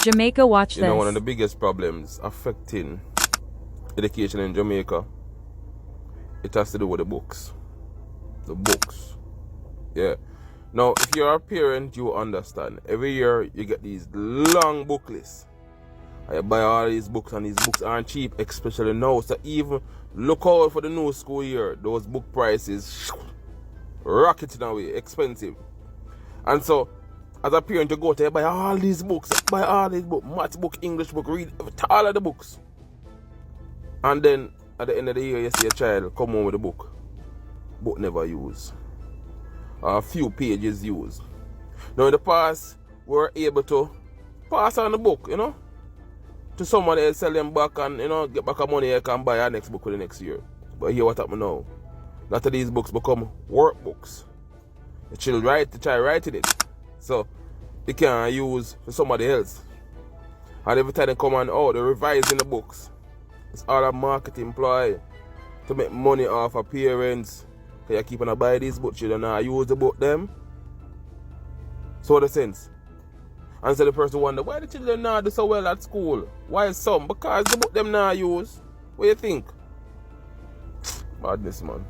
Jamaica, watch You know, one of this. the biggest problems affecting education in Jamaica, it has to do with the books. The books. Yeah. Now, if you're a parent, you understand. Every year, you get these long book lists. I buy all these books, and these books aren't cheap, especially now. So even look out for the new school year. Those book prices rocketing away, expensive. And so, as a parent, you go to buy all these books, math book, English book, read all of the books. And then, at the end of the year, you see a child come home with a book. Book never used. A few pages used. Now in the past, we were able to pass on the book, you know, to someone else, sell them back and, you know, get back our money, you can buy our next book for the next year. But here what happened now? A lot of these books become workbooks. The child writing it. So they can use for somebody else. And every time they come on, they're revising the books. It's all a marketing ploy to make money off of parents. Because you keep on buy these books, you don't know how to use the book them. So what the sense? And so the person wonder, why the children not do so well at school? Why some? Because the book them not use. What do you think? Madness, man.